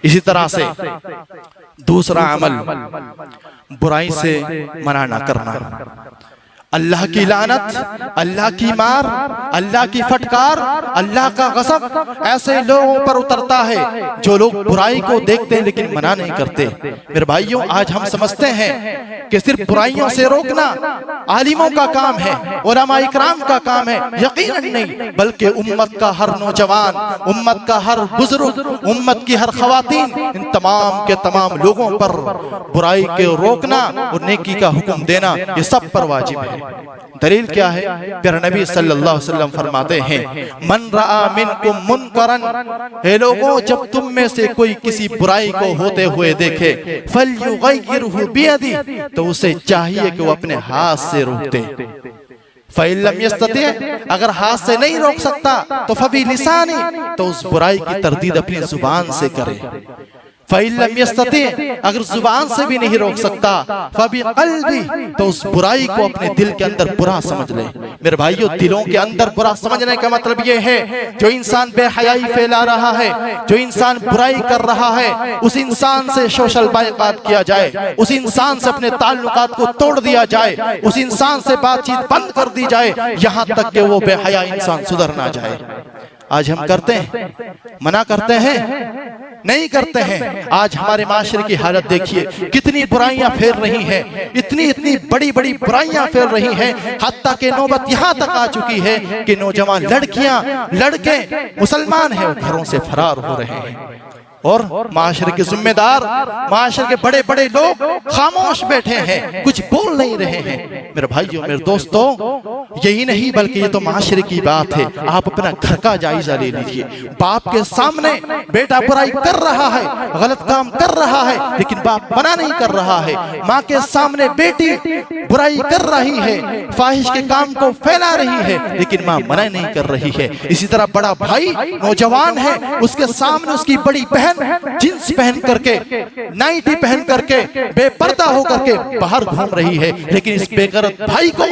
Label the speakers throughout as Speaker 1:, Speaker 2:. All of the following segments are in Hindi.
Speaker 1: इसी तरह से दूसरा अमल बुराई से मना ना करना। अल्लाह की लानत, अल्लाह की मार, अल्लाह की फटकार, अल्लाह का गज़ब ऐसे लोगों पर उतरता है जो लोग बुराई को देखते हैं लेकिन मना नहीं करते। मेरे भाइयों, आज हम समझते हैं कि सिर्फ बुराइयों से रोकना आलिमों का काम है, उलमा इकराम का काम है। यकीनन नहीं, बल्कि उम्मत का हर नौजवान, उम्मत का हर बुजुर्ग, उम्मत की हर खवातीन, इन तमाम के तमाम लोगों पर बुराई को रोकना और नेकी का हुक्म देना, ये सब पर वाजिब है। दलील क्या है? प्यारे नबी सल्लल्लाहु अलैहि वसल्लम फरमाते हैं, मन रआ मिनकुम मुनकरन, हे लोगों, जब तुम में से कोई किसी बुराई को होते हुए देखे, फल्युगय्यिरहु बियदी, तो उसे चाहिए कि वो अपने हाथ से रोक दे। फ़इल्लम यस्तति, अगर हाथ से नहीं रोक सकता तो फबी लिसानी, तो उस बुराई की तरदीद अपनी जुबान से करे। फ़इल्लम यस्तति, अगर जुबान से भी नहीं रोक सकता, फबी क़ल्बी, तो उस बुराई को अपने दिल के अंदर बुरा समझ ले। मेरे भाइयों, दिलों के अंदर बुरा समझने का मतलब ये है, जो इंसान बेहयाई फैला रहा है, जो इंसान बुराई कर रहा है, उस इंसान से सोशल बायकाट किया जाए, उस इंसान से अपने ताल्लुकात को तोड़ दिया जाए, उस इंसान से बातचीत बंद कर दी जाए, यहाँ तक कि वो बेहया इंसान सुधर ना जाए। आज हम करते हैं? मना करते हैं? नहीं करते हैं। आज हमारे माशरे की हालत देखिए, कितनी बुराइयां फैल रही हैं, इतनी इतनी बड़ी बड़ी बुराइयां फैल रही हैं, हत्ता के नौबत यहाँ तक आ चुकी है कि नौजवान लड़कियां, लड़के मुसलमान हैं, घरों से फरार हो रहे हैं, और माशरे के जिम्मेदार, माशरे के बड़े बड़े लोग खामोश बैठे हैं, कुछ बोल नहीं रहे हैं। मेरे भाइयों, मेरे दोस्तों, यही नहीं बल्कि ये तो माशरे की बात है। आप अपना घर का जायजा ले लीजिए। बाप के सामने बेटा बुराई कर रहा है, गलत काम कर रहा है, लेकिन बाप मना नहीं कर रहा है। माँ के सामने बेटी बुराई कर रही है, फाहिश के काम को फैला रही है, लेकिन माँ मना नहीं कर रही है। इसी तरह बड़ा भाई नौजवान है, उसके सामने उसकी बड़ी बहन जींस पहन करके, नाइटी पहन करके, बेपर्दा होकर के बाहर घूम रही है, लेकिन इस बेगैरत भाई को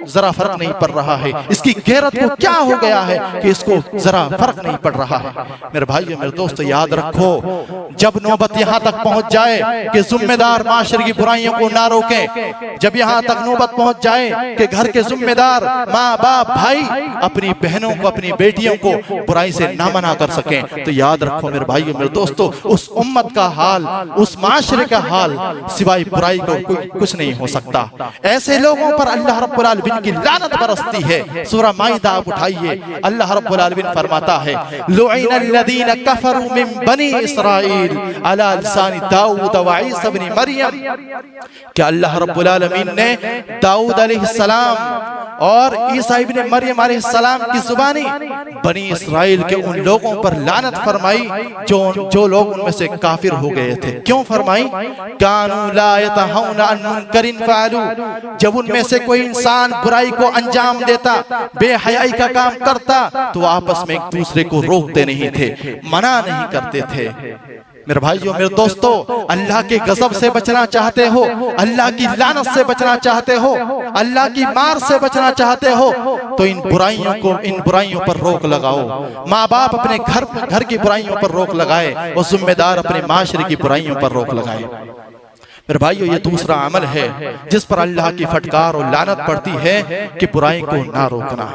Speaker 1: जरा फर्क नहीं पड़ रहा है। इसकी गैरत को क्या हो गया है कि इसको जरा फर्क नहीं पड़ रहा है। मेरे भाइयों, मेरे दोस्तों, याद रखो, जब नौबत यहाँ तक पहुंच जाए कि जिम्मेदार माशरे की बुराइयों को ना रोकें, जब यहाँ तक नौबत पहुंच जाए कि घर के जिम्मेदार माँ बाप भाई अपनी बहनों को, अपनी बेटियों को बुराई से ना मना कर सकें, तो याद रखो मेरे भाइयों, मेरे दोस्तों, उस उम्मत का हाल, उस माशरे का हाल सिवाय बुराई को कुछ नहीं हो सकता। ऐसे लोगों पर अल्लाह रब्बुल आलमीन की लानत बरसती है। सूरह माइदा आप उठाइए, अल्लाह रब्बुल आलमीन फरमाता है, लुइनल्लज़ीना कफ़रू मिन बनी इस्राईल अला लिसानी दाऊद व ईसा इब्न मरियम। क्या अल्लाह रब्बुल आलमीन ने दाऊद अलैहिस्सलाम और ईसा इब्न मरियम अलैहिस्सलाम की जुबानी बनी इस्राइल के उन लोगों पर लानत फरमाई जो लोग उनमें से काफिर हो गए थे। क्यों फरमाई? कानू ला यतहौना अन मुनकरिन फअलू, जब उनमें से कोई इंसान बुराई को अंजाम देता, बेहयाई का काम करता, तो आपस में एक दूसरे को रोकते नहीं थे, मना नहीं करते थे। मेरे भाइयों, मेरे दोस्तों, अल्लाह के गजब से बचना चाहते हो, अल्लाह की लानत से बचना चाहते हो, अल्लाह की मार से बचना चाहते हो, तो इन बुराइयों पर रोक लगाओ। माँ बाप अपने घर की बुराइयों पर रोक लगाए और जिम्मेदार अपने माशरे की बुराइयों पर रोक लगाए। मेरे भाइयों, ये दूसरा अमल है जिस पर अल्लाह की फटकार और लानत पड़ती है कि बुराई को ना रोकना।